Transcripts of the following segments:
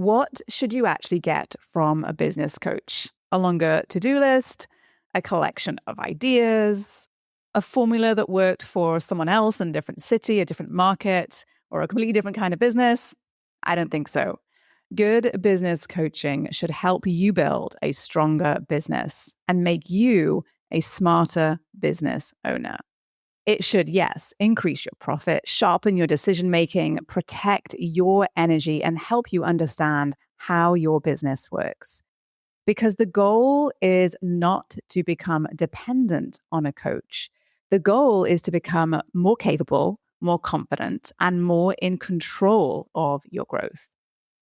What should you actually get from a business coach? A longer to-do list, a collection of ideas, a formula that worked for someone else in a different city, a different market, or a completely different kind of business? I don't think so. Good business coaching should help you build a stronger business and make you a smarter business owner. It should, yes, increase your profit, sharpen your decision-making, protect your energy, and help you understand how your business works. Because the goal is not to become dependent on a coach. The goal is to become more capable, more confident, and more in control of your growth.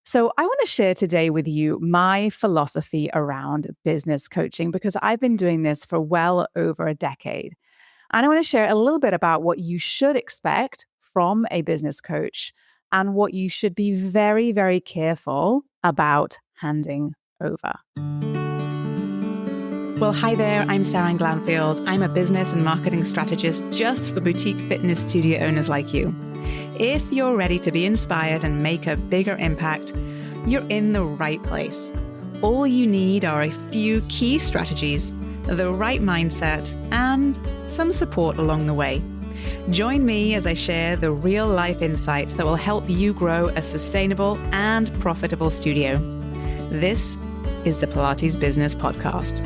So I want to share today with you my philosophy around business coaching because I've been doing this for well over a decade. And I want to share a little bit about what you should expect from a business coach and what you should be very, very careful about handing over. Well, hi there, I'm Sarah Glanfield. I'm a business and marketing strategist just for boutique fitness studio owners like you. If you're ready to be inspired and make a bigger impact, you're in the right place. All you need are a few key strategies, the right mindset, and some support along the way. Join me as I share the real-life insights that will help you grow a sustainable and profitable studio. This is the Pilates Business Podcast.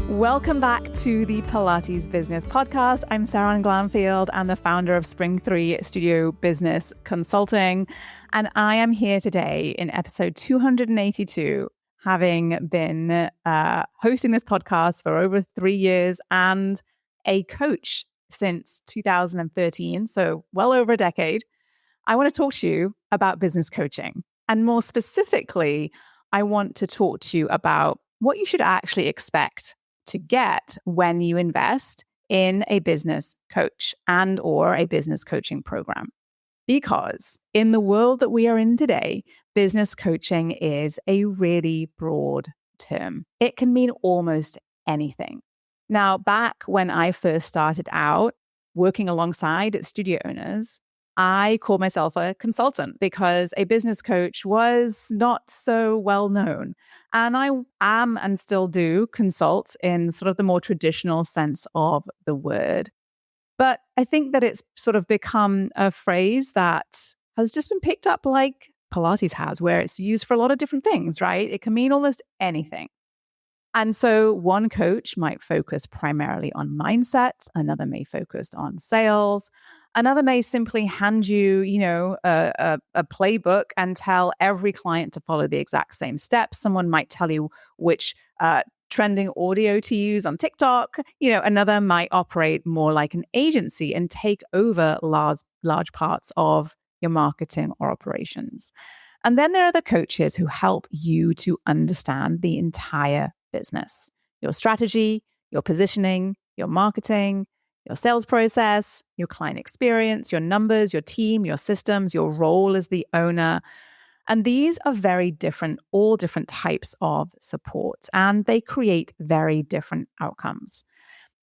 Welcome back to the Pilates Business Podcast. I'm Sarah Glanfield. I'm the founder of Spring 3 Studio Business Consulting. And I am here today in episode 282, having been hosting this podcast for over 3 years and a coach since 2013, so well over a decade. I want to talk to you about business coaching. And more specifically, I want to talk to you about what you should actually expect to get when you invest in a business coach and or a business coaching program. Because in the world that we are in today, business coaching is a really broad term. It can mean almost anything. Now, back when I first started out working alongside studio owners, I called myself a consultant because a business coach was not so well known. And I am and still do consult in sort of the more traditional sense of the word. But I think that it's sort of become a phrase that has just been picked up like Pilates has, where it's used for a lot of different things, right? It can mean almost anything. And so one coach might focus primarily on mindset, another may focus on sales, another may simply hand you, a playbook and tell every client to follow the exact same steps. Someone might tell you which trending audio to use on TikTok. Another might operate more like an agency and take over large parts of your marketing or operations. And then there are the coaches who help you to understand the entire business, your strategy, your positioning, your marketing, your sales process, your client experience, your numbers, your team, your systems, your role as the owner. And these are very different, all different types of support, and they create very different outcomes.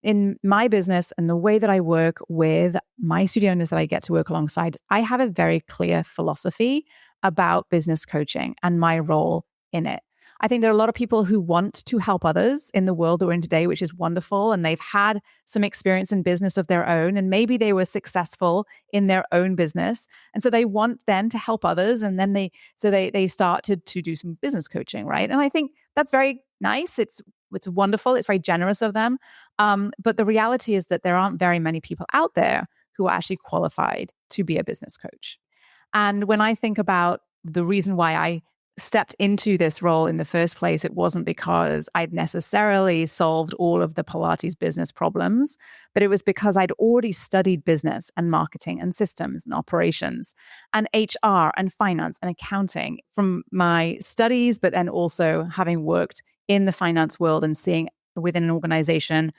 In my business and the way that I work with my studio owners that I get to work alongside, I have a very clear philosophy about business coaching and my role in it. I think there are a lot of people who want to help others in the world that we're in today, which is wonderful. And they've had some experience in business of their own, and maybe they were successful in their own business. And so they want then to help others. And then they started to do some business coaching, right? And I think that's very nice. It's wonderful. It's very generous of them. But the reality is that there aren't very many people out there who are actually qualified to be a business coach. And when I think about the reason why I stepped into this role in the first place, it wasn't because I'd necessarily solved all of the Pilates business problems, but it was because I'd already studied business and marketing and systems and operations and HR and finance and accounting from my studies, but then also having worked in the finance world and seeing within an organization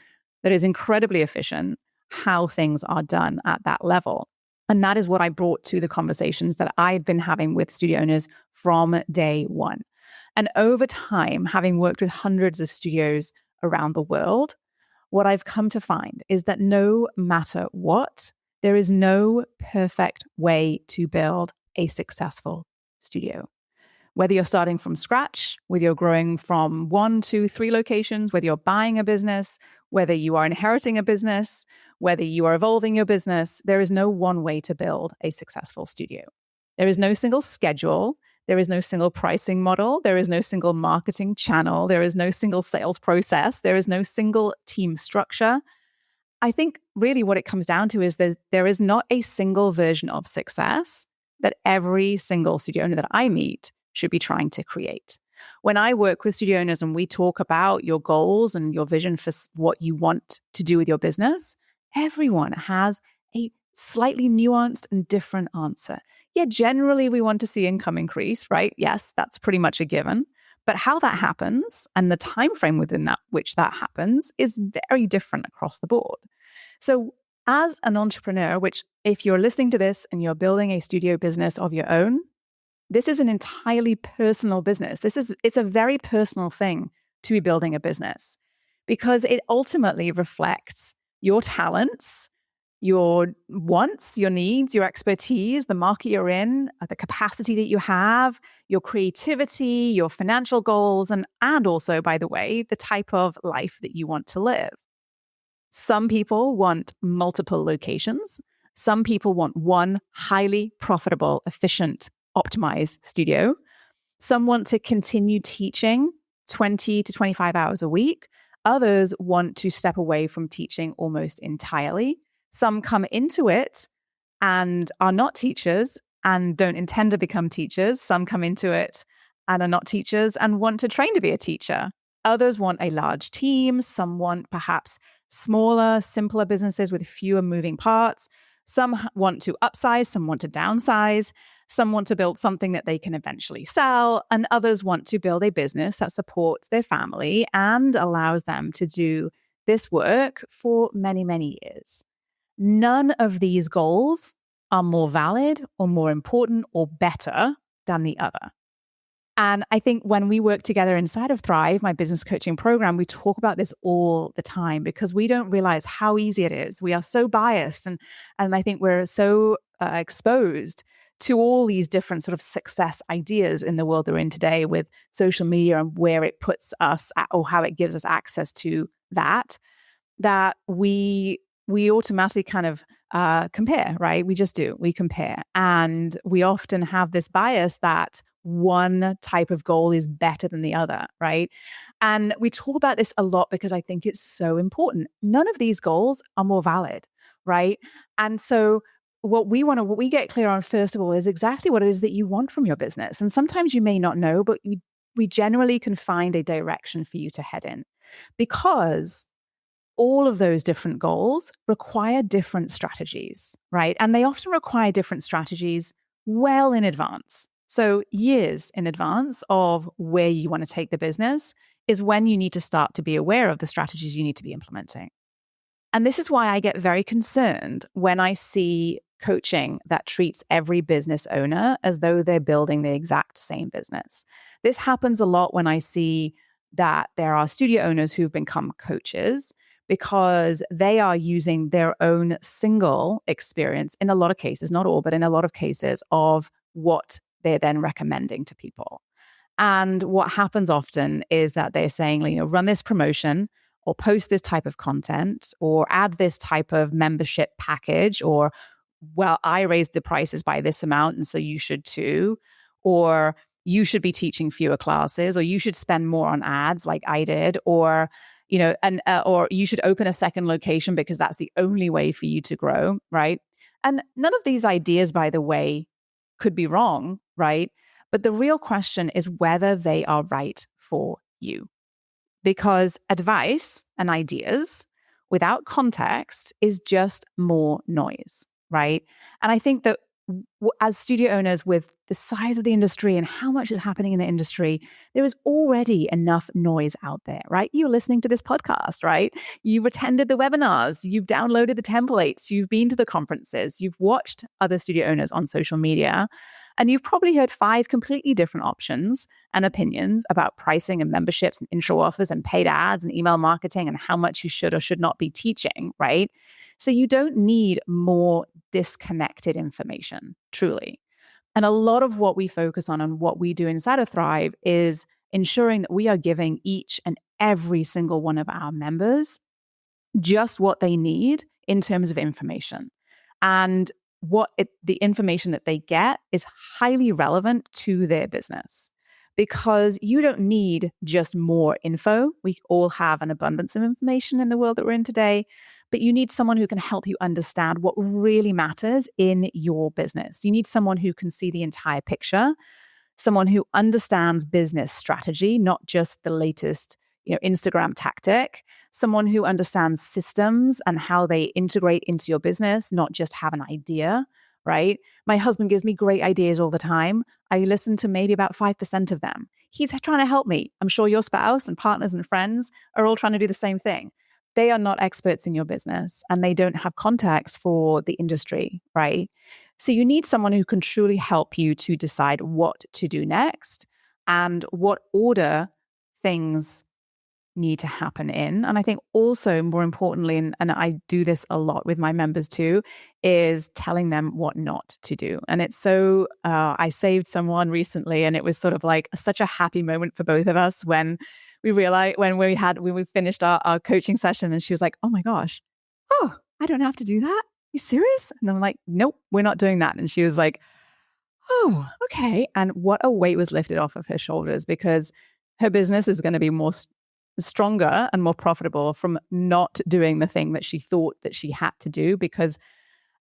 that is incredibly efficient how things are done at that level. And that is what I brought to the conversations that I had been having with studio owners from day one. And over time, having worked with hundreds of studios around the world, what I've come to find is that no matter what, there is no perfect way to build a successful studio. Whether you're starting from scratch, whether you're growing from 1, 2, 3 locations, whether you're buying a business, whether you are inheriting a business, whether you are evolving your business, there is no one way to build a successful studio. There is no single schedule. There is no single pricing model. There is no single marketing channel. There is no single sales process. There is no single team structure. I think really what it comes down to is there is not a single version of success that every single studio owner that I meet should be trying to create. When I work with studio owners and we talk about your goals and your vision for what you want to do with your business, everyone has a slightly nuanced and different answer. Yeah, generally we want to see income increase, right? Yes, that's pretty much a given. But how that happens and the time frame within that which that happens is very different across the board. So as an entrepreneur, which if you're listening to this and you're building a studio business of your own, this is an entirely personal business. It's a very personal thing to be building a business because it ultimately reflects your talents, your wants, your needs, your expertise, the market you're in, the capacity that you have, your creativity, your financial goals, and also, by the way, the type of life that you want to live. Some people want multiple locations. Some people want one highly profitable, efficient, optimized studio. Some want to continue teaching 20 to 25 hours a week. Others want to step away from teaching almost entirely. Some come into it and are not teachers and don't intend to become teachers. Some come into it and are not teachers and want to train to be a teacher. Others want a large team. Some want perhaps smaller, simpler businesses with fewer moving parts. Some want to upsize, some want to downsize, some want to build something that they can eventually sell, and others want to build a business that supports their family and allows them to do this work for many, many years. None of these goals are more valid or more important or better than the other. And I think when we work together inside of Thrive, my business coaching program, we talk about this all the time because we don't realize how easy it is. We are so biased and I think we're so exposed to all these different sort of success ideas in the world that we're in today with social media and where it puts us at, or how it gives us access to that we automatically kind of compare, right? We just do. We compare. And we often have this bias that one type of goal is better than the other, right? And we talk about this a lot because I think it's so important. None of these goals are more valid, right? And so what we get clear on, first of all, is exactly what it is that you want from your business. And sometimes you may not know, but we generally can find a direction for you to head in because all of those different goals require different strategies, right? And they often require different strategies well in advance. So years in advance of where you want to take the business is when you need to start to be aware of the strategies you need to be implementing. And this is why I get very concerned when I see coaching that treats every business owner as though they're building the exact same business. This happens a lot when I see that there are studio owners who've become coaches because they are using their own single experience in a lot of cases, not all, but in a lot of cases, of what they're then recommending to people. And what happens often is that they're saying, run this promotion or post this type of content or add this type of membership package, or, well, I raised the prices by this amount and so you should too, or you should be teaching fewer classes, or you should spend more on ads like I did, or or you should open a second location because that's the only way for you to grow, right? And none of these ideas, by the way, could be wrong, right? But the real question is whether they are right for you. Because advice and ideas without context is just more noise, right? And I think that as studio owners, with the size of the industry and how much is happening in the industry, there is already enough noise out there, right? You're listening to this podcast, right? You've attended the webinars, you've downloaded the templates, you've been to the conferences, you've watched other studio owners on social media, and you've probably heard 5 completely different options and opinions about pricing and memberships and intro offers and paid ads and email marketing and how much you should or should not be teaching, right? So you don't need more disconnected information, truly. And a lot of what we focus on and what we do inside of Thrive is ensuring that we are giving each and every single one of our members just what they need in terms of information. And the information that they get is highly relevant to their business, because you don't need just more info. We all have an abundance of information in the world that we're in today, but you need someone who can help you understand what really matters in your business. You need someone who can see the entire picture, someone who understands business strategy, not just the latest, Instagram tactic, someone who understands systems and how they integrate into your business, not just have an idea, right? My husband gives me great ideas all the time. I listen to maybe about 5% of them. He's trying to help me. I'm sure your spouse and partners and friends are all trying to do the same thing. They are not experts in your business and they don't have context for the industry, right? So you need someone who can truly help you to decide what to do next and what order things need to happen in. And I think also more importantly, and I do this a lot with my members too, is telling them what not to do. And it's so, I saved someone recently and it was sort of like such a happy moment for both of us when we realized, when we finished our coaching session and she was like, oh my gosh, I don't have to do that. You serious? And I'm like, nope, we're not doing that. And she was like, oh, okay. And what a weight was lifted off of her shoulders, because her business is going to be more stronger and more profitable from not doing the thing that she thought that she had to do because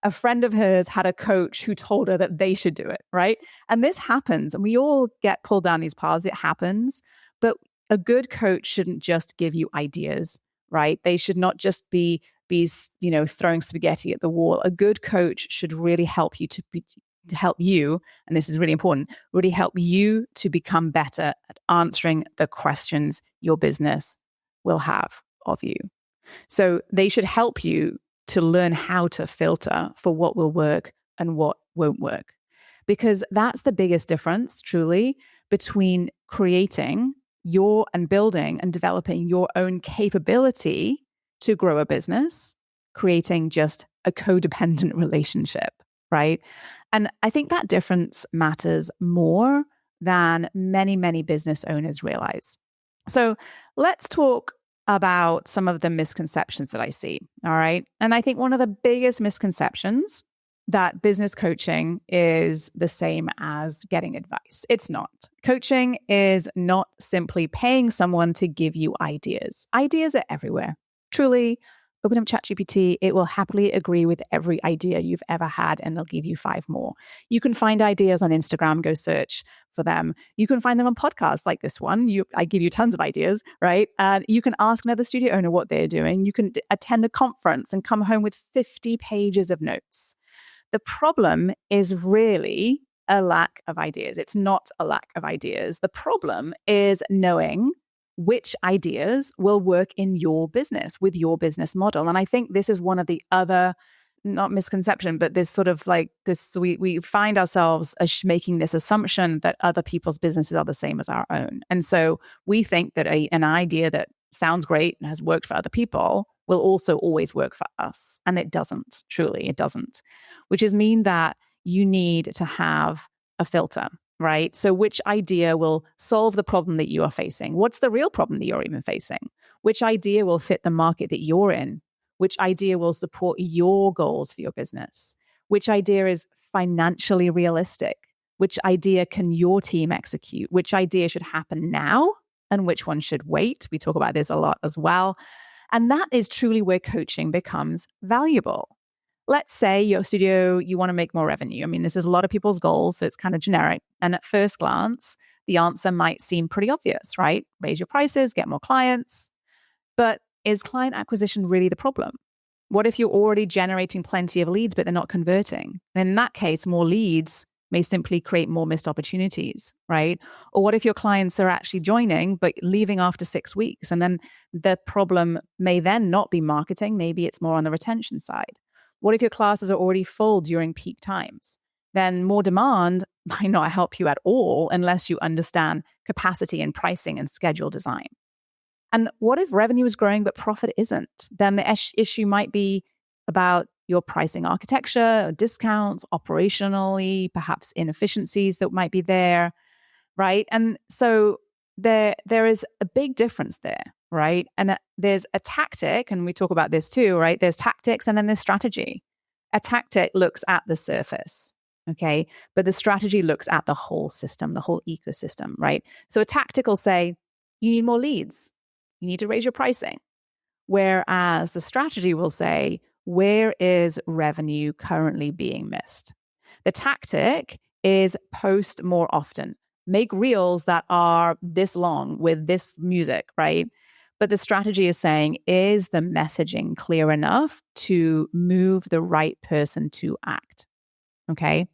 a friend of hers had a coach who told her that they should do it, right? And this happens, and we all get pulled down these paths. It happens, but a good coach shouldn't just give you ideas, right? They should not just be throwing spaghetti at the wall. A good coach should really help you to help you, and this is really important, really help you to become better at answering the questions your business will have of you. So they should help you to learn how to filter for what will work and what won't work. Because that's the biggest difference, truly, between creating and building and developing your own capability to grow a business, creating just a codependent relationship, right? And I think that difference matters more than many, many business owners realize. So let's talk about some of the misconceptions that I see, all right? And I think one of the biggest misconceptions that business coaching is the same as getting advice. It's not. Coaching is not simply paying someone to give you ideas. Ideas are everywhere. Truly, open up ChatGPT, it will happily agree with every idea you've ever had, and they'll give you 5 more. You can find ideas on Instagram, go search for them. You can find them on podcasts like this one. I give you tons of ideas, right? And you can ask another studio owner what they're doing. You can attend a conference and come home with 50 pages of notes. The problem is really a lack of ideas. It's not a lack of ideas. The problem is knowing which ideas will work in your business with your business model. And I think this is one of the other, not misconception, but this sort of like this, we find ourselves making this assumption that other people's businesses are the same as our own. And so we think that an idea that sounds great and has worked for other people will also always work for us. And it doesn't, truly, it doesn't, which is mean that you need to have a filter. Right? So which idea will solve the problem that you are facing? What's the real problem that you're even facing? Which idea will fit the market that you're in? Which idea will support your goals for your business? Which idea is financially realistic? Which idea can your team execute? Which idea should happen now? And which one should wait? We talk about this a lot as well. And that is truly where coaching becomes valuable. Let's say your studio, you want to make more revenue. I mean, this is a lot of people's goals, so it's kind of generic. And at first glance, the answer might seem pretty obvious, right? Raise your prices, get more clients. But is client acquisition really the problem? What if you're already generating plenty of leads, but they're not converting? And in that case, more leads may simply create more missed opportunities, right? Or what if your clients are actually joining, but leaving after 6 weeks? And then the problem may then not be marketing. Maybe it's more on the retention side. What if your classes are already full during peak times? Then more demand might not help you at all unless you understand capacity and pricing and schedule design. And what if revenue is growing but profit isn't? Then the issue might be about your pricing architecture, discounts, operationally, perhaps inefficiencies that might be there, right? And so there is a big difference there, right? And there's a tactic, and we talk about this too, right? There's tactics and then there's strategy. A tactic looks at the surface, okay? But the strategy looks at the whole system, the whole ecosystem, right? So a tactic will say, you need more leads. You need to raise your pricing. Whereas the strategy will say, where is revenue currently being missed? The tactic is post more often. Make reels that are this long with this music, right? But the strategy is saying, is the messaging clear enough to move the right person to act? Okay.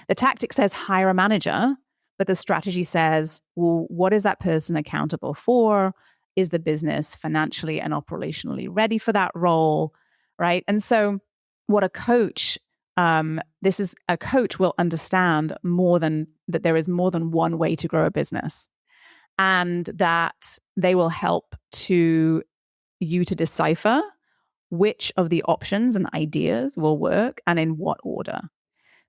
The tactic says hire a manager, but the strategy says, well, what is that person accountable for? Is the business financially and operationally ready for that role? Right. And so, what a coach, a coach will understand more than that there is more than one way to grow a business, and that they will help you to decipher which of the options and ideas will work and in what order.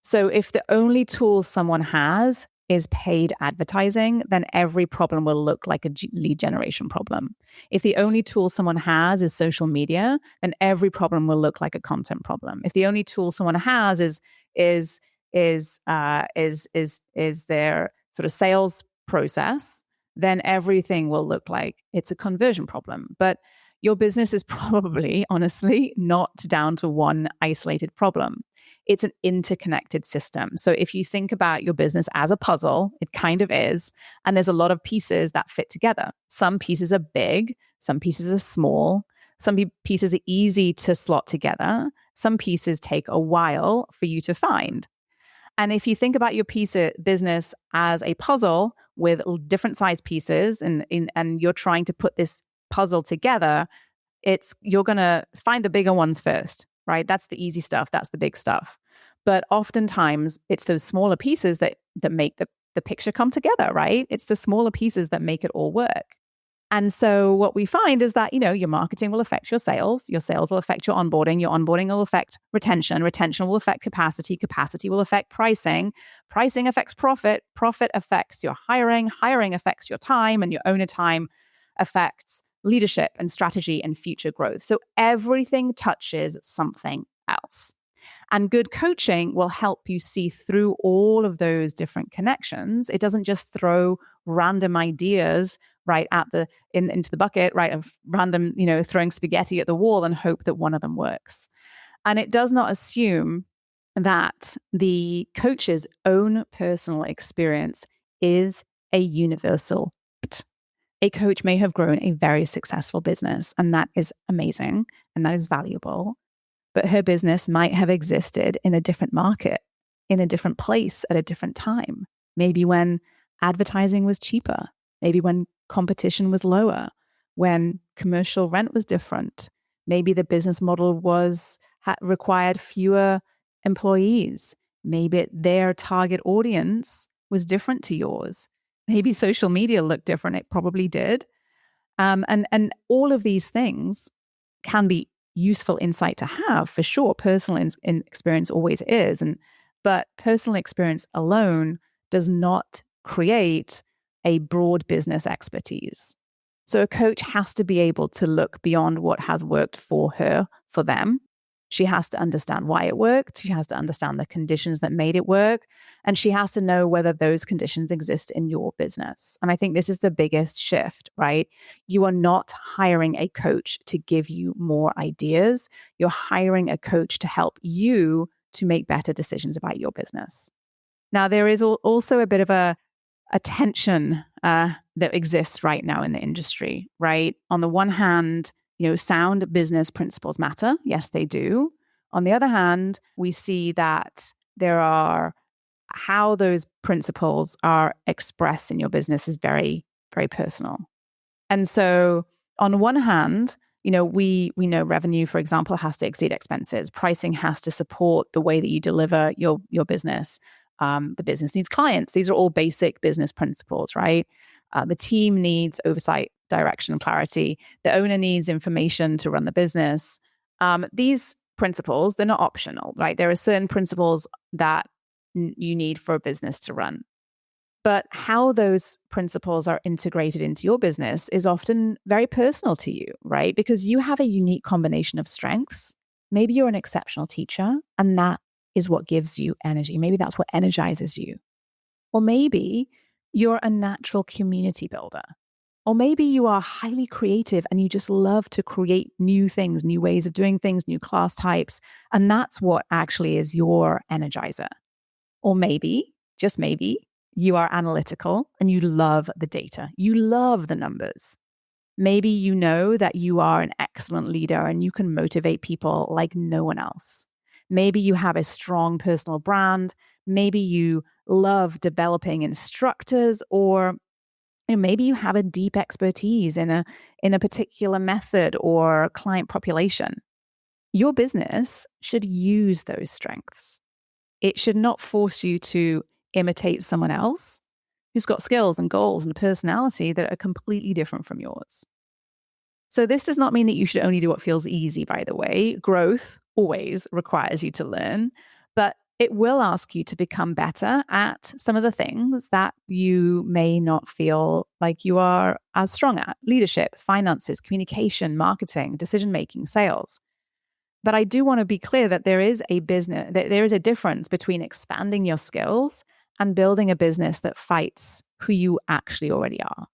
So if the only tool someone has is paid advertising, then every problem will look like a lead generation problem. If the only tool someone has is social media, then every problem will look like a content problem. If the only tool someone has is their sort of sales process, then everything will look like it's a conversion problem. But your business is probably, honestly, not down to one isolated problem. It's an interconnected system. So if you think about your business as a puzzle, it kind of is, and there's a lot of pieces that fit together. Some pieces are big, some pieces are small, some pieces are easy to slot together, some pieces take a while for you to find. And if you think about your business as a puzzle with different size pieces and you're trying to put this puzzle together, you're going to find the bigger ones first, right? That's the easy stuff. That's the big stuff. But oftentimes it's those smaller pieces that make the picture come together, right? It's the smaller pieces that make it all work. And so what we find is that, your marketing will affect your sales will affect your onboarding will affect retention will affect capacity will affect pricing affects profit affects your hiring affects your time, and your owner time affects leadership and strategy and future growth. So everything touches something else. And good coaching will help you see through all of those different connections. It doesn't just throw random ideas right into the bucket, right, of random, throwing spaghetti at the wall and hope that one of them works. And it does not assume that the coach's own personal experience is a universal. A coach may have grown a very successful business, and that is amazing and that is valuable. But her business might have existed in a different market, in a different place at a different time. Maybe when advertising was cheaper, maybe when competition was lower, when commercial rent was different. Maybe the business model required fewer employees. Maybe their target audience was different to yours. Maybe social media looked different. It probably did. And all of these things can be useful insight to have, for sure. Personal experience always is. But personal experience alone does not create a broad business expertise. So a coach has to be able to look beyond what has worked for them. She has to understand why it worked. She has to understand the conditions that made it work. And she has to know whether those conditions exist in your business. And I think this is the biggest shift, right? You are not hiring a coach to give you more ideas. You're hiring a coach to help you to make better decisions about your business. Now, there is also a bit of a tension that exists right now in the industry, right? On the one hand, sound business principles matter. Yes, they do. On the other hand, we see that how those principles are expressed in your business is very, very personal. And so on one hand, we know revenue, for example, has to exceed expenses. Pricing has to support the way that you deliver your business. The business needs clients. These are all basic business principles, right? The team needs oversight, direction, and clarity. The owner needs information to run the business. These principles, they're not optional, right? There are certain principles that you need for a business to run. But how those principles are integrated into your business is often very personal to you, right? Because you have a unique combination of strengths. Maybe you're an exceptional teacher, and that is what gives you energy. Maybe that's what energizes you. Or maybe you're a natural community builder. Or maybe you are highly creative and you just love to create new things, new ways of doing things, new class types. And that's what actually is your energizer. Or maybe, just maybe, you are analytical and you love the data. You love the numbers. Maybe you know that you are an excellent leader and you can motivate people like no one else. Maybe you have a strong personal brand. Maybe you love developing instructors, or maybe you have a deep expertise in a particular method or client population. Your business should use those strengths. It should not force you to imitate someone else who's got skills and goals and personality that are completely different from yours. So this does not mean that you should only do what feels easy, by the way. Growth always requires you to learn, but it will ask you to become better at some of the things that you may not feel like you are as strong at: leadership, finances, communication, marketing, decision-making, sales. But I do want to be clear that there is a difference between expanding your skills and building a business that fights who you actually already are.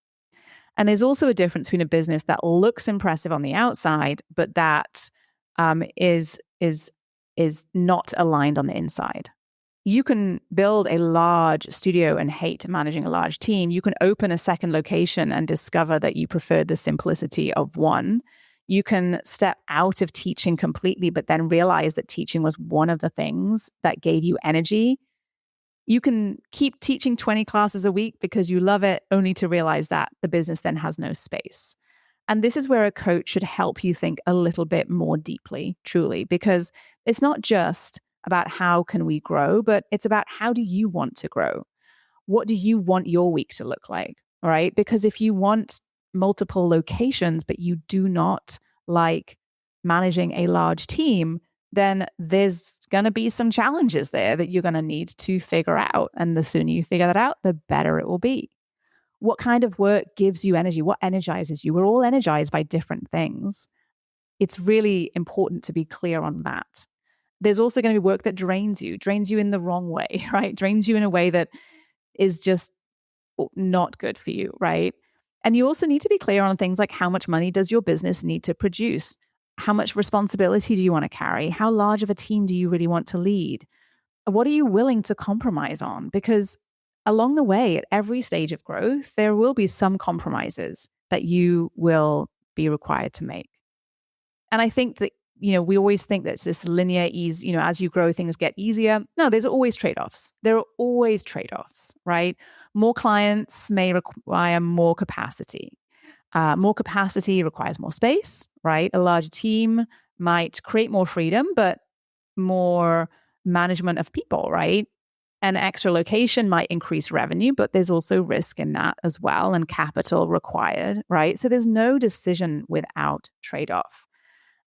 And there's also a difference between a business that looks impressive on the outside, but that is not aligned on the inside. You can build a large studio and hate managing a large team. You can open a second location and discover that you prefer the simplicity of one. You can step out of teaching completely, but then realize that teaching was one of the things that gave you energy. You can keep teaching 20 classes a week because you love it, only to realize that the business then has no space. And this is where a coach should help you think a little bit more deeply, truly, because it's not just about how can we grow, but it's about how do you want to grow? What do you want your week to look like, right? Because if you want multiple locations, but you do not like managing a large team, then there's going to be some challenges there that you're going to need to figure out. And the sooner you figure that out, the better it will be. What kind of work gives you energy? What energizes you? We're all energized by different things. It's really important to be clear on that. There's also going to be work that drains you in the wrong way, right? Drains you in a way that is just not good for you, right? And you also need to be clear on things like, how much money does your business need to produce? How much responsibility do you want to carry? How large of a team do you really want to lead? What are you willing to compromise on? Because along the way, at every stage of growth, there will be some compromises that you will be required to make. And I think that, we always think that it's this linear ease, as you grow, things get easier. No, there's always trade-offs. There are always trade-offs, right? More clients may require more capacity. More capacity requires more space, right? A larger team might create more freedom, but more management of people, right? An extra location might increase revenue, but there's also risk in that as well, and capital required, right? So there's no decision without trade-off.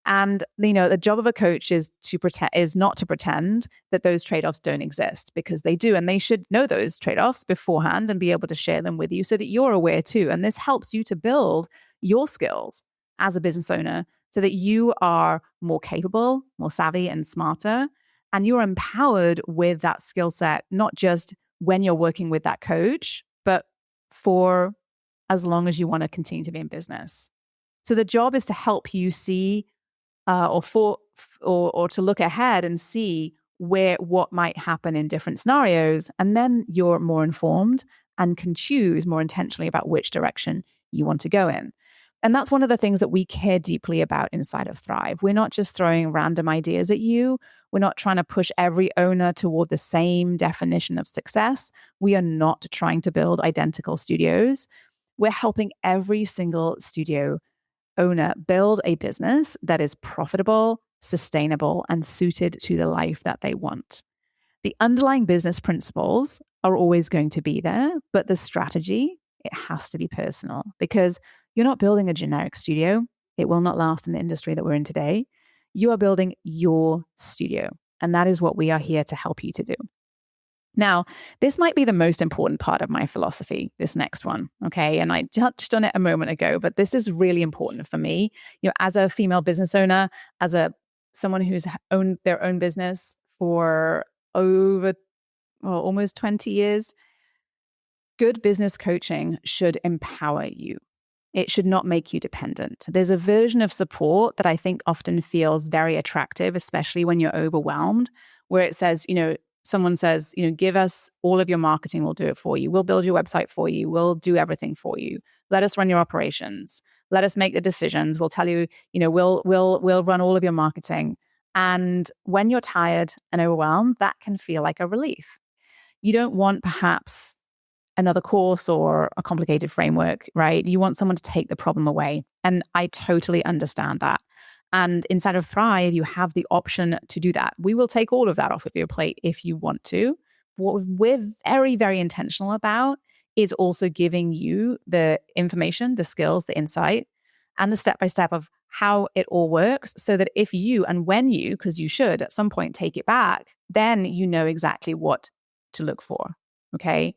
And, the job of a coach is not to pretend that those trade-offs don't exist, because they do. And they should know those trade-offs beforehand and be able to share them with you so that you're aware too. And this helps you to build your skills as a business owner so that you are more capable, more savvy, and smarter. And you're empowered with that skill set, not just when you're working with that coach, but for as long as you want to continue to be in business. So the job is to help you see or to look ahead and see what might happen in different scenarios. And then you're more informed and can choose more intentionally about which direction you want to go in. And that's one of the things that we care deeply about inside of Thrive. We're not just throwing random ideas at you. We're not trying to push every owner toward the same definition of success. We are not trying to build identical studios. We're helping every single studio owner build a business that is profitable, sustainable, and suited to the life that they want. The underlying business principles are always going to be there, but the strategy, it has to be personal, because you're not building a generic studio. It will not last in the industry that we're in today. You are building your studio. And that is what we are here to help you to do. Now, this might be the most important part of my philosophy, this next one, okay? And I touched on it a moment ago, but this is really important for me. As a female business owner, as someone who's owned their own business for almost 20 years, good business coaching should empower you. It should not make you dependent. There's a version of support that I think often feels very attractive, especially when you're overwhelmed, where it says, someone says, give us all of your marketing, we'll do it for you. We'll build your website for you. We'll do everything for you. Let us run your operations. Let us make the decisions. We'll tell you, we'll run all of your marketing. And when you're tired and overwhelmed, that can feel like a relief. You don't want perhaps another course or a complicated framework, right? You want someone to take the problem away. And I totally understand that. And inside of Thrive, you have the option to do that. We will take all of that off of your plate if you want to. What we're very, very intentional about is also giving you the information, the skills, the insight, and the step-by-step of how it all works so that if you and when you, because you should at some point take it back, then you know exactly what to look for, okay?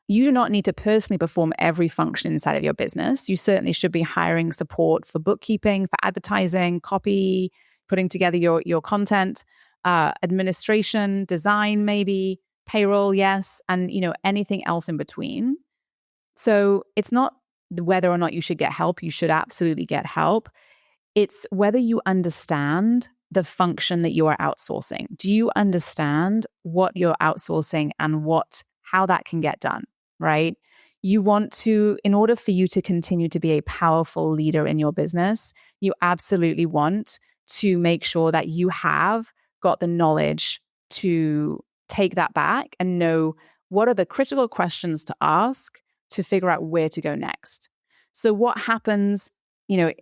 You do not need to personally perform every function inside of your business. You certainly should be hiring support for bookkeeping, for advertising, copy, putting together your content, administration, design, maybe payroll, yes, and anything else in between. So it's not whether or not you should get help. You should absolutely get help. It's whether you understand the function that you are outsourcing. Do you understand what you're outsourcing and how that can get done? Right? You want to, in order for you to continue to be a powerful leader in your business, you absolutely want to make sure that you have got the knowledge to take that back and know what are the critical questions to ask to figure out where to go next. So what happens,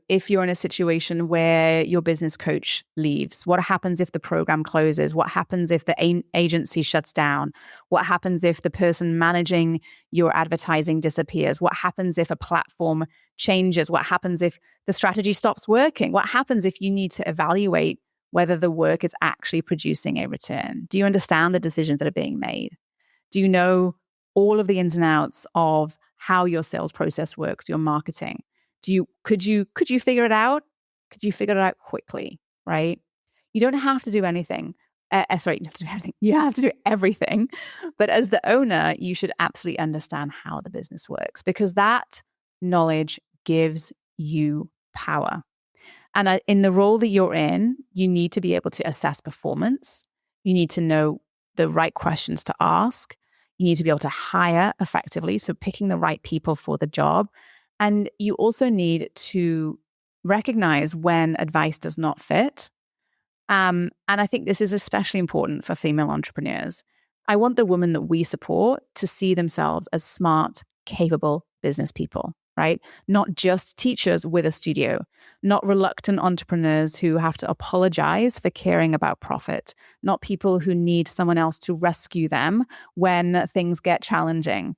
if you're in a situation where your business coach leaves? What happens if the program closes? What happens if the agency shuts down? What happens if the person managing your advertising disappears? What happens if a platform changes? What happens if the strategy stops working? What happens if you need to evaluate whether the work is actually producing a return? Do you understand the decisions that are being made? Do you know all of the ins and outs of how your sales process works, your marketing? Could you figure it out? Could you figure it out quickly, right? You don't have to do anything. You don't have to do anything. You have to do everything. But as the owner, you should absolutely understand how the business works because that knowledge gives you power. And in the role that you're in, you need to be able to assess performance. You need to know the right questions to ask. You need to be able to hire effectively, so picking the right people for the job. And you also need to recognize when advice does not fit. And I think this is especially important for female entrepreneurs. I want the women that we support to see themselves as smart, capable business people, right? Not just teachers with a studio, not reluctant entrepreneurs who have to apologize for caring about profit, not people who need someone else to rescue them when things get challenging.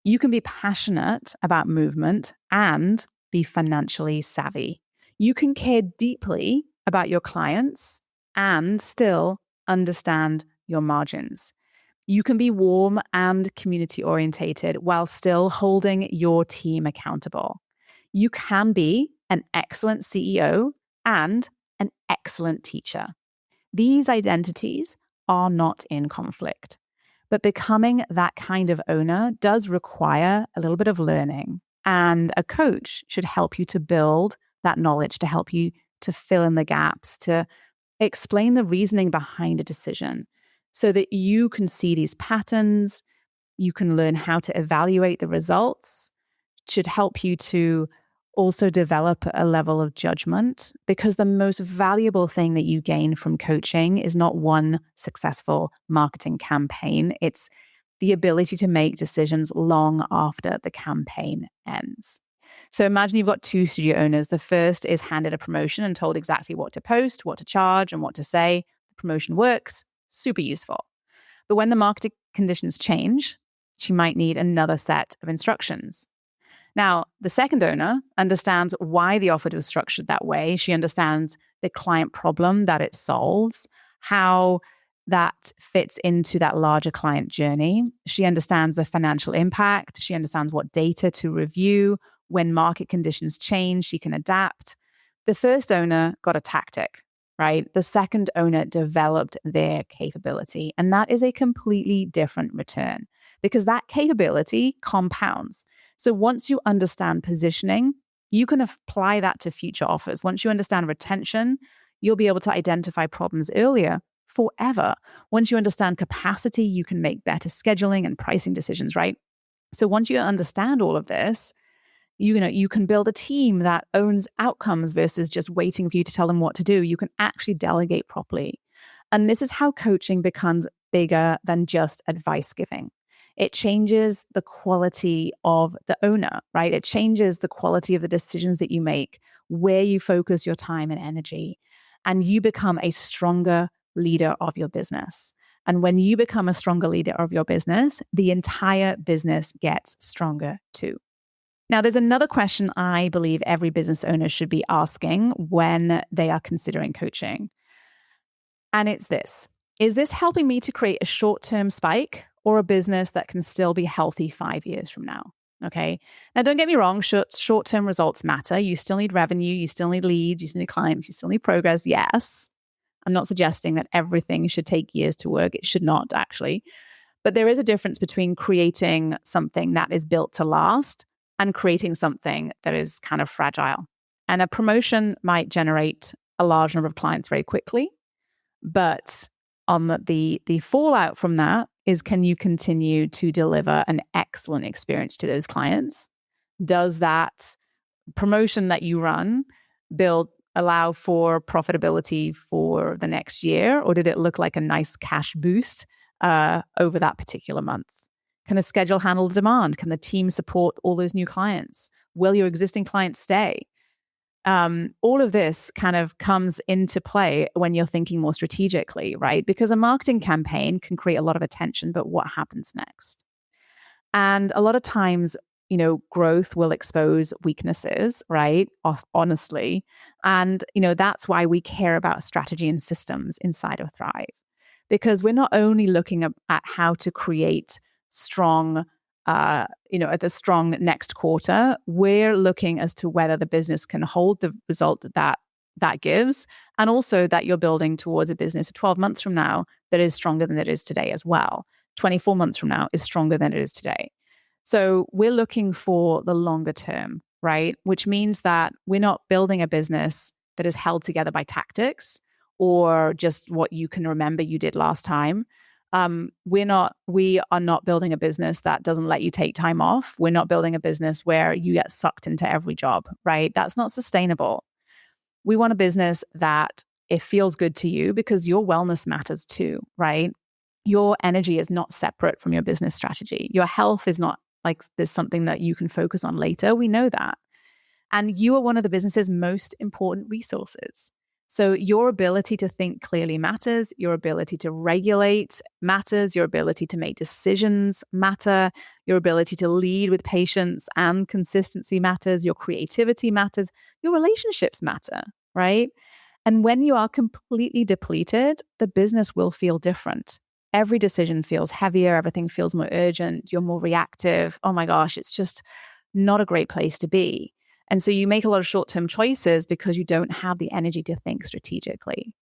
You can be passionate about movement and be financially savvy. You can care deeply about your clients and still understand your margins. You can be warm and community orientated while still holding your team accountable. You can be an excellent CEO and an excellent teacher. These identities are not in conflict. But becoming that kind of owner does require a little bit of learning. And a coach should help you to build that knowledge, to help you to fill in the gaps, to explain the reasoning behind a decision so that you can see these patterns, you can learn how to evaluate the results. It should help you to also develop a level of judgment, because the most valuable thing that you gain from coaching is not one successful marketing campaign. It's the ability to make decisions long after the campaign ends. So imagine you've got two studio owners. The first is handed a promotion and told exactly what to post, what to charge, and what to say. The promotion works, super useful. But when the marketing conditions change, she might need another set of instructions. Now, the second owner understands why the offer was structured that way. She understands the client problem that it solves, how that fits into that larger client journey. She understands the financial impact. She understands what data to review. When market conditions change, she can adapt. The first owner got a tactic, right? The second owner developed their capability. And that is a completely different return because that capability compounds. So once you understand positioning, you can apply that to future offers. Once you understand retention, you'll be able to identify problems earlier forever. Once you understand capacity, you can make better scheduling and pricing decisions, right? So once you understand all of this, you can build a team that owns outcomes versus just waiting for you to tell them what to do. You can actually delegate properly. And this is how coaching becomes bigger than just advice giving. It changes the quality of the owner, right? It changes the quality of the decisions that you make, where you focus your time and energy, and you become a stronger leader of your business. And when you become a stronger leader of your business, the entire business gets stronger too. Now, there's another question I believe every business owner should be asking when they are considering coaching. And it's this: is this helping me to create a short-term spike or a business that can still be healthy 5 years from now? Okay. Now, don't get me wrong, short-term results matter. You still need revenue, you still need leads, you still need clients, you still need progress. Yes. I'm not suggesting that everything should take years to work. It should not, actually. But there is a difference between creating something that is built to last and creating something that is kind of fragile. And a promotion might generate a large number of clients very quickly, but on the fallout from that is, can you continue to deliver an excellent experience to those clients? Does that promotion that you run allow for profitability for the next year, or did it look like a nice cash boost over that particular month? Can the schedule handle the demand? Can the team support all those new clients? Will your existing clients stay? All of this kind of comes into play when you're thinking more strategically, right? Because a marketing campaign can create a lot of attention, but what happens next? And a lot of times, growth will expose weaknesses, right? Honestly. And, that's why we care about strategy and systems inside of Thrive. Because we're not only looking at how to create strong, at the strong next quarter, we're looking as to whether the business can hold the result that gives, and also that you're building towards a business 12 months from now that is stronger than it is today as well. 24 months from now is stronger than it is today. So we're looking for the longer term, right? Which means that we're not building a business that is held together by tactics or just what you can remember you did last time. We are not building a business that doesn't let you take time off. We're not building a business where you get sucked into every job, right? That's not sustainable. We want a business that it feels good to you, because your wellness matters too, right? Your energy is not separate from your business strategy. Your health is not like there's something that you can focus on later. We know that. And you are one of the business's most important resources. So your ability to think clearly matters, your ability to regulate matters, your ability to make decisions matter, your ability to lead with patience and consistency matters, your creativity matters, your relationships matter, right? And when you are completely depleted, the business will feel different. Every decision feels heavier, everything feels more urgent, you're more reactive. Oh my gosh, it's just not a great place to be. And so you make a lot of short-term choices because you don't have the energy to think strategically.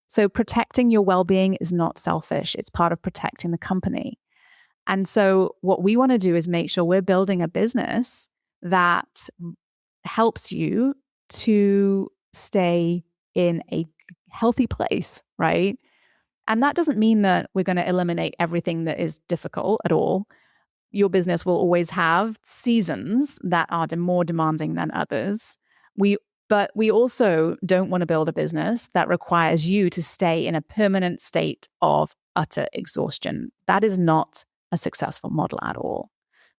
So protecting your well-being is not selfish. It's part of protecting the company. And so what we want to do is make sure we're building a business that helps you to stay in a healthy place, right? And that doesn't mean that we're going to eliminate everything that is difficult at all. Your business will always have seasons that are more demanding than others. But we also don't want to build a business that requires you to stay in a permanent state of utter exhaustion. That is not a successful model at all.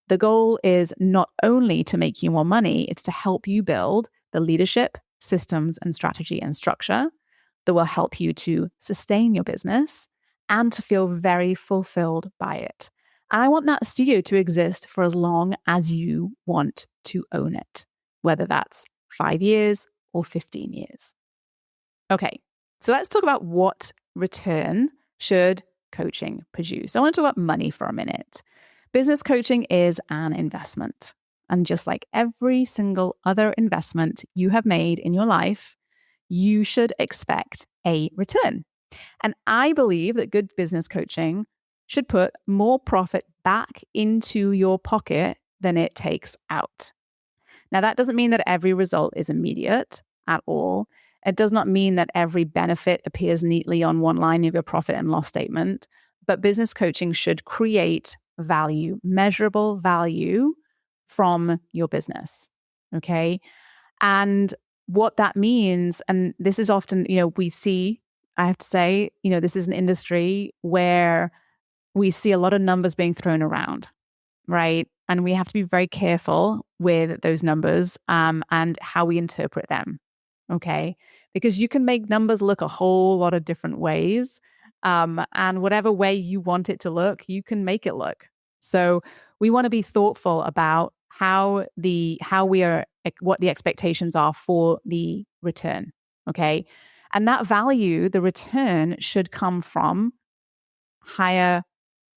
The goal is not only to make you more money, it's to help you build the leadership, systems, and strategy and structure that will help you to sustain your business and to feel very fulfilled by it. And I want that studio to exist for as long as you want to own it, whether that's 5 years or 15 years. Okay, so let's talk about what return should coaching produce. I want to talk about money for a minute. Business coaching is an investment. And just like every single other investment you have made in your life, you should expect a return. And I believe that good business coaching should put more profit back into your pocket than it takes out. Now, that doesn't mean that every result is immediate at all. It does not mean that every benefit appears neatly on one line of your profit and loss statement, but business coaching should create value, measurable value from your business. Okay. And what that means, and this is often, we see, I have to say, this is an industry where we see a lot of numbers being thrown around, right? And we have to be very careful with those numbers and how we interpret them. Okay. Because you can make numbers look a whole lot of different ways. And whatever way you want it to look, you can make it look. So we want to be thoughtful about what the expectations are for the return. Okay. And that value, the return, should come from higher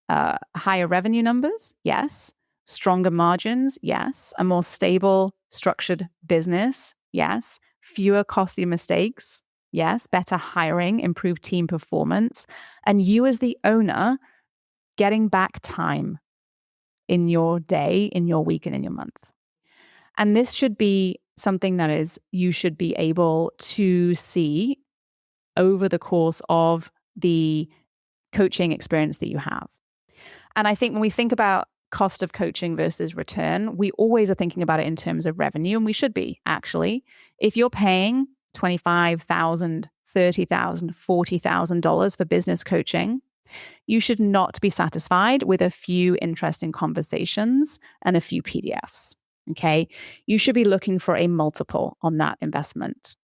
revenue numbers. Yes. Stronger margins. Yes. A more stable, structured business. Yes. Fewer costly mistakes. Yes. Better hiring, improved team performance. And you as the owner getting back time in your day, in your week, and in your month. And this should be something that you should be able to see over the course of the coaching experience that you have. And I think when we think about cost of coaching versus return, we always are thinking about it in terms of revenue, and we should be, actually. If you're paying $25,000, $30,000, $40,000 for business coaching, you should not be satisfied with a few interesting conversations and a few PDFs. Okay. You should be looking for a multiple on that investment.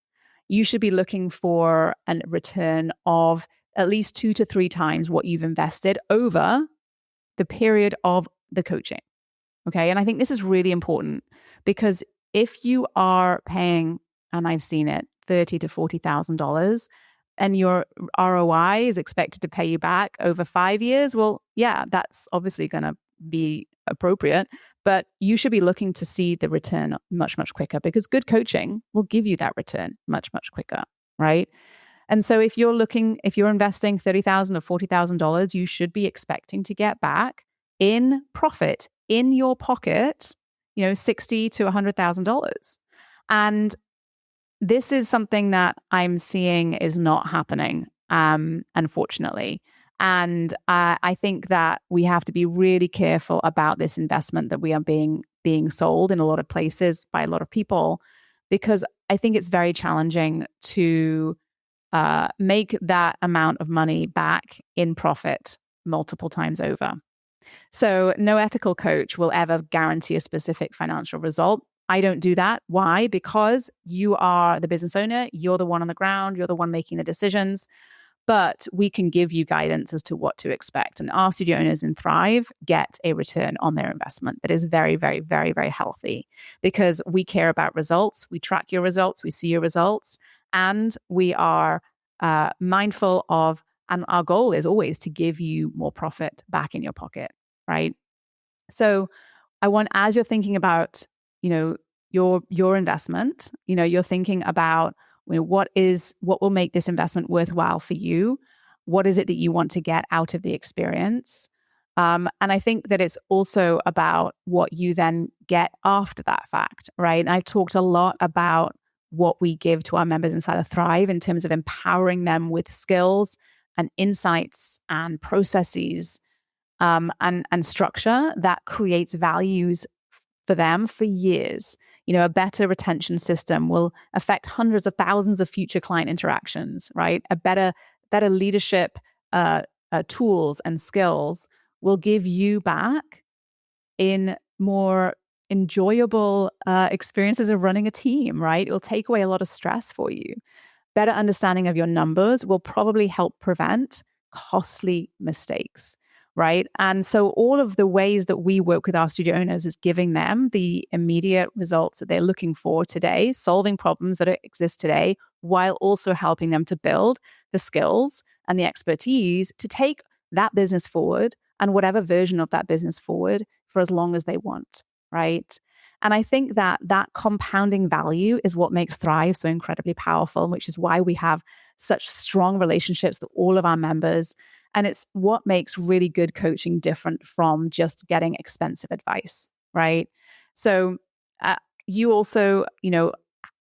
You should be looking for a return of at least 2 to 3 times what you've invested over the period of the coaching. Okay. And I think this is really important because if you are paying, and I've seen it, $30,000 to $40,000, and your ROI is expected to pay you back over 5 years, well, yeah, that's obviously going to be appropriate, but you should be looking to see the return much, much quicker because good coaching will give you that return much, much quicker, right? And so if you're investing $30,000 or $40,000, you should be expecting to get back in profit in your pocket, $60,000 to $100,000. And this is something that I'm seeing is not happening, unfortunately. And I think that we have to be really careful about this investment that we are being sold in a lot of places by a lot of people, because I think it's very challenging to make that amount of money back in profit multiple times over. So no ethical coach will ever guarantee a specific financial result. I don't do that. Why? Because you are the business owner. You're the one on the ground. You're the one making the decisions. But we can give you guidance as to what to expect. And our studio owners in Thrive get a return on their investment that is very, very, very, very healthy because we care about results. We track your results. We see your results. And we are mindful of, and our goal is always to give you more profit back in your pocket, right? So as you're thinking about, your investment, you're thinking about, what will make this investment worthwhile for you? What is it that you want to get out of the experience? And I think that it's also about what you then get after that fact, right? And I've talked a lot about what we give to our members inside of Thrive in terms of empowering them with skills and insights and processes and structure that creates values for them for years. A better retention system will affect hundreds of thousands of future client interactions, right? A better leadership tools and skills will give you back in more enjoyable experiences of running a team, right? It will take away a lot of stress for you. Better understanding of your numbers will probably help prevent costly mistakes. right? And so all of the ways that we work with our studio owners is giving them the immediate results that they're looking for today, solving problems that exist today, while also helping them to build the skills and the expertise to take that business forward and whatever version of that business forward for as long as they want, right? And I think that that compounding value is what makes Thrive so incredibly powerful, which is why we have such strong relationships with all of our members. And it's what makes really good coaching different from just getting expensive advice, right? So you also,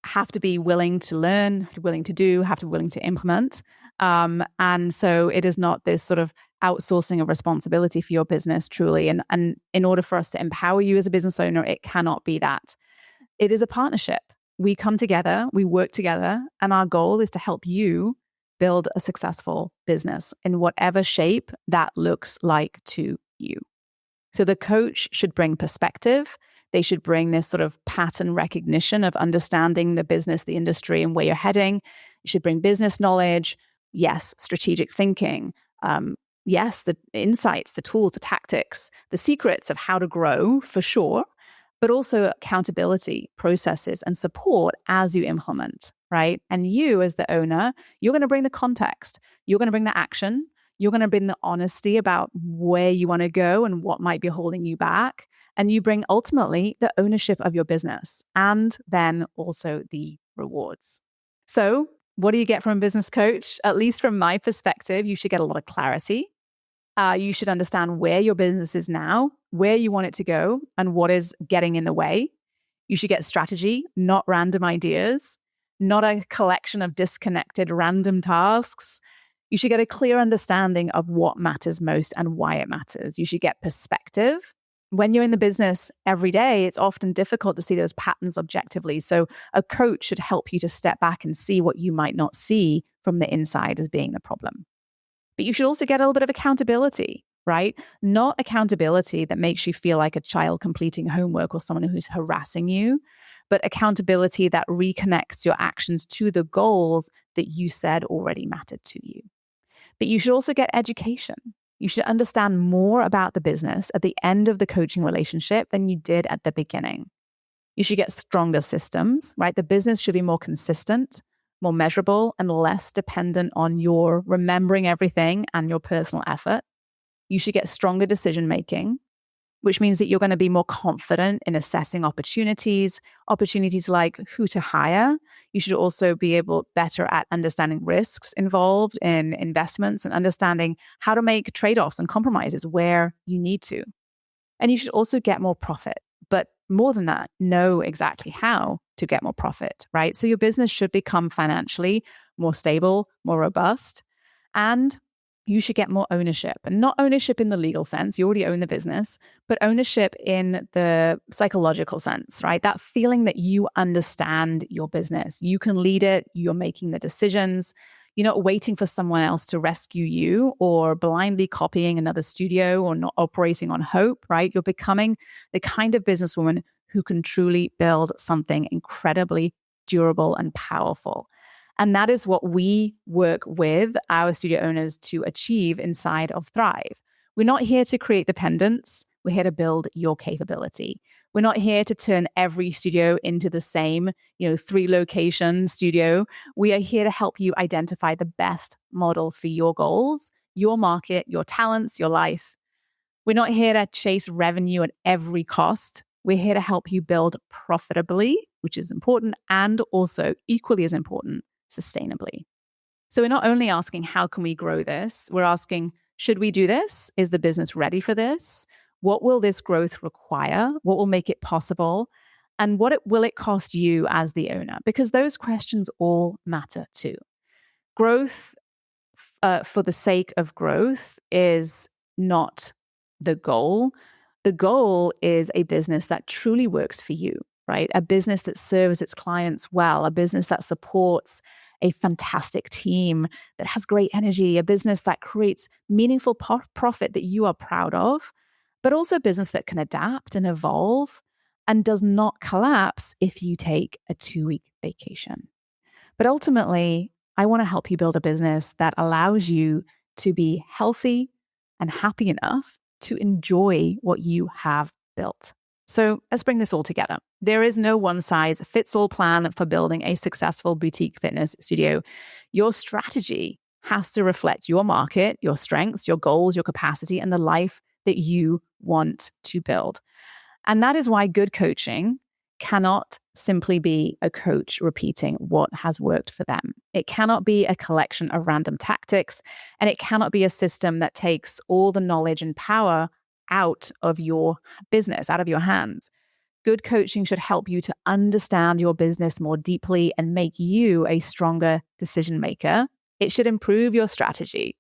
have to be willing to learn, willing to do, have to be willing to implement. And so it is not this sort of outsourcing of responsibility for your business truly. And in order for us to empower you as a business owner, it cannot be that. It is a partnership. We come together, we work together, and our goal is to help you build a successful business in whatever shape that looks like to you. So the coach should bring perspective. They should bring this sort of pattern recognition of understanding the business, the industry, and where you're heading. You should bring business knowledge. Yes, strategic thinking. Yes, the insights, the tools, the tactics, the secrets of how to grow for sure, but also accountability, processes, and support as you implement, right? And you as the owner, you're going to bring the context. You're going to bring the action. You're going to bring the honesty about where you want to go and what might be holding you back. And you bring ultimately the ownership of your business and then also the rewards. So what do you get from a business coach? At least from my perspective, you should get a lot of clarity. You should understand where your business is now, where you want it to go, and what is getting in the way. You should get strategy, not random ideas, not a collection of disconnected random tasks. You should get a clear understanding of what matters most and why it matters. You should get perspective. When you're in the business every day, it's often difficult to see those patterns objectively. So a coach should help you to step back and see what you might not see from the inside as being the problem. But you should also get a little bit of accountability, right? Not accountability that makes you feel like a child completing homework or someone who's harassing you, but accountability that reconnects your actions to the goals that you said already mattered to you. But you should also get education. You should understand more about the business at the end of the coaching relationship than you did at the beginning. You should get stronger systems, right? The business should be more consistent, more measurable, and less dependent on your remembering everything and your personal effort. You should get stronger decision making, which means that you're going to be more confident in assessing opportunities like who to hire. You should also be better at understanding risks involved in investments and understanding how to make trade-offs and compromises where you need to. And you should also get more profit. But more than that, know exactly how to get more profit, right? So your business should become financially more stable, more robust, and you should get more ownership. And not ownership in the legal sense, you already own the business, but ownership in the psychological sense, right? That feeling that you understand your business. You can lead it, you're making the decisions. You're not waiting for someone else to rescue you or blindly copying another studio or not operating on hope, right? You're becoming the kind of businesswoman who can truly build something incredibly durable and powerful. And that is what we work with our studio owners to achieve inside of Thrive. We're not here to create dependence. We're here to build your capability. We're not here to turn every studio into the same, 3-location studio. We are here to help you identify the best model for your goals, your market, your talents, your life. We're not here to chase revenue at every cost. We're here to help you build profitably, which is important, and also equally as important, sustainably. So we're not only asking, how can we grow this? We're asking, should we do this? Is the business ready for this? What will this growth require? What will make it possible? And will it cost you as the owner? Because those questions all matter too. Growth for the sake of growth is not the goal. The goal is a business that truly works for you, right? A business that serves its clients well, a business that supports a fantastic team that has great energy, a business that creates meaningful profit that you are proud of, but also a business that can adapt and evolve and does not collapse if you take a 2-week vacation. But ultimately, I want to help you build a business that allows you to be healthy, and happy enough to enjoy what you have built. So let's bring this all together. There is no one-size-fits-all plan for building a successful boutique fitness studio. Your strategy has to reflect your market, your strengths, your goals, your capacity, and the life that you want to build. And that is why good coaching cannot simply be a coach repeating what has worked for them. It cannot be a collection of random tactics, and it cannot be a system that takes all the knowledge and power out of your business, out of your hands. Good coaching should help you to understand your business more deeply and make you a stronger decision maker. It should improve your strategy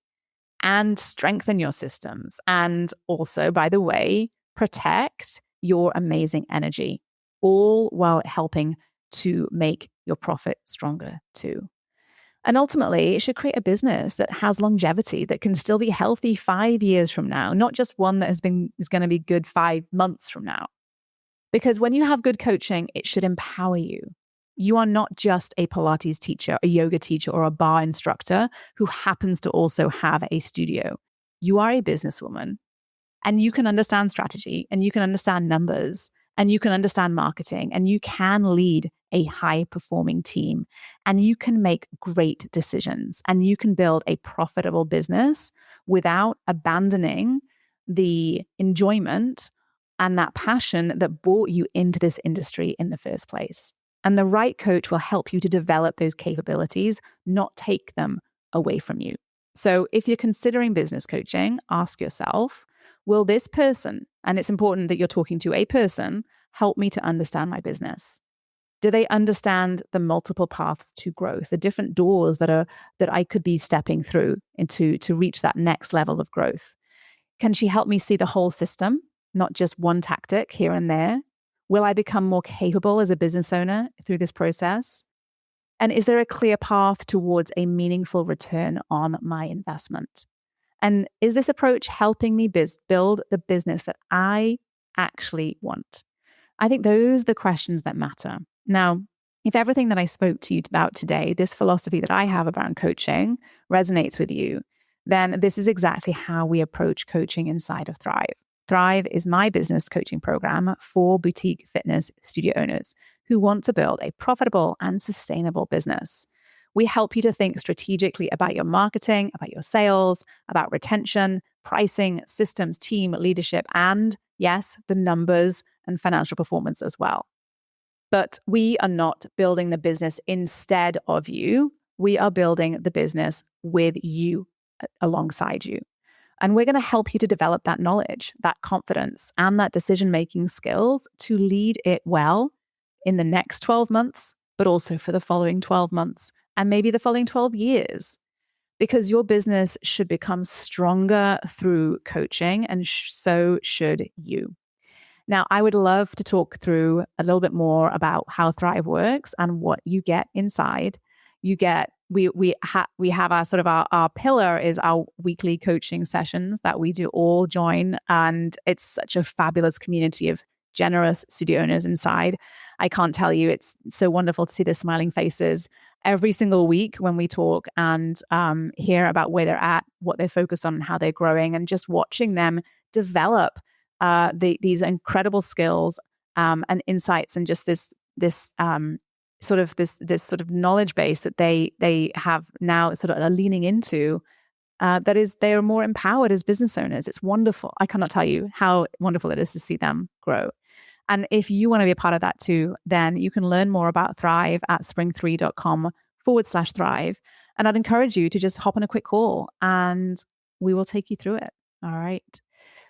and strengthen your systems. And also, by the way, protect your amazing energy, all while helping to make your profit stronger too. And ultimately, it should create a business that has longevity, that can still be healthy 5 years from now, not just one that is going to be good 5 months from now. Because when you have good coaching, it should empower you. You are not just a Pilates teacher, a yoga teacher, or a bar instructor who happens to also have a studio. You are a businesswoman, and you can understand strategy, and you can understand numbers, and you can understand marketing, and you can lead a high-performing team, and you can make great decisions, and you can build a profitable business without abandoning the enjoyment and that passion that brought you into this industry in the first place. And the right coach will help you to develop those capabilities, not take them away from you. So if you're considering business coaching, ask yourself, will this person, and it's important that you're talking to a person, help me to understand my business? Do they understand the multiple paths to growth, the different doors that I could be stepping through to reach that next level of growth? Can she help me see the whole system, not just one tactic here and there? Will I become more capable as a business owner through this process? And is there a clear path towards a meaningful return on my investment? And is this approach helping me build the business that I actually want? I think those are the questions that matter. Now, if everything that I spoke to you about today, this philosophy that I have around coaching resonates with you, then this is exactly how we approach coaching inside of Thrive. Thrive is my business coaching program for boutique fitness studio owners who want to build a profitable and sustainable business. We help you to think strategically about your marketing, about your sales, about retention, pricing, systems, team, leadership, and yes, the numbers and financial performance as well. But we are not building the business instead of you. We are building the business with you, alongside you. And we're going to help you to develop that knowledge, that confidence, and that decision-making skills to lead it well in the next 12 months, but also for the following 12 months and maybe the following 12 years. Because your business should become stronger through coaching, and so should you. Now, I would love to talk through a little bit more about how Thrive works and what you get inside. You get we have our sort of our pillar is our weekly coaching sessions that we do all join, and it's such a fabulous community of generous studio owners inside. I can't tell you, it's so wonderful to see their smiling faces every single week when we talk and hear about where they're at, what they're focused on, and how they're growing, and just watching them develop these incredible skills and insights, and just this sort of knowledge base that they have now sort of are leaning into. That is, they are more empowered as business owners. It's wonderful. I cannot tell you how wonderful it is to see them grow. And if you want to be a part of that too, then you can learn more about Thrive at spring3.com/Thrive. And I'd encourage you to just hop on a quick call and we will take you through it. All right.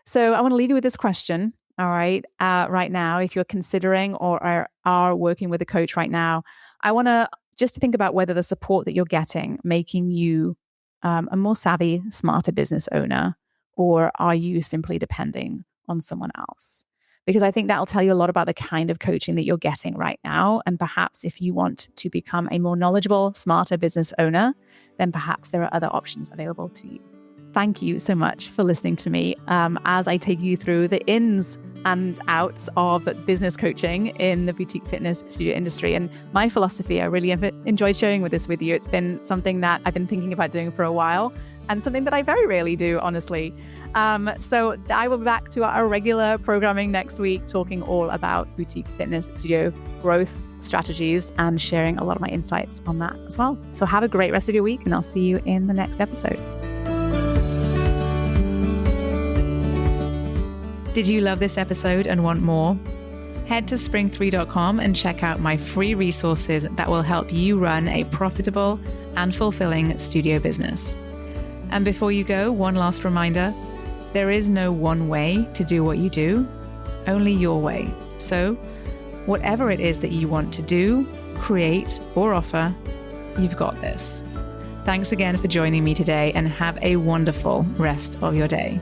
So I want to leave you with this question. All right. Right now, if you're considering or are working with a coach right now, I want to just think about whether the support that you're getting making you a more savvy, smarter business owner, or are you simply depending on someone else? Because I think that'll tell you a lot about the kind of coaching that you're getting right now. And perhaps if you want to become a more knowledgeable, smarter business owner, then perhaps there are other options available to you. Thank you so much for listening to me as I take you through the ins and outs of business coaching in the boutique fitness studio industry. And my philosophy, I really have enjoyed sharing this with you. It's been something that I've been thinking about doing for a while, and something that I very rarely do, honestly. So I will be back to our regular programming next week, talking all about boutique fitness studio growth strategies and sharing a lot of my insights on that as well. So have a great rest of your week, and I'll see you in the next episode. Did you love this episode and want more? Head to spring3.com and check out my free resources that will help you run a profitable and fulfilling studio business. And before you go, one last reminder, there is no one way to do what you do, only your way. So whatever it is that you want to do, create, or offer, you've got this. Thanks again for joining me today, and have a wonderful rest of your day.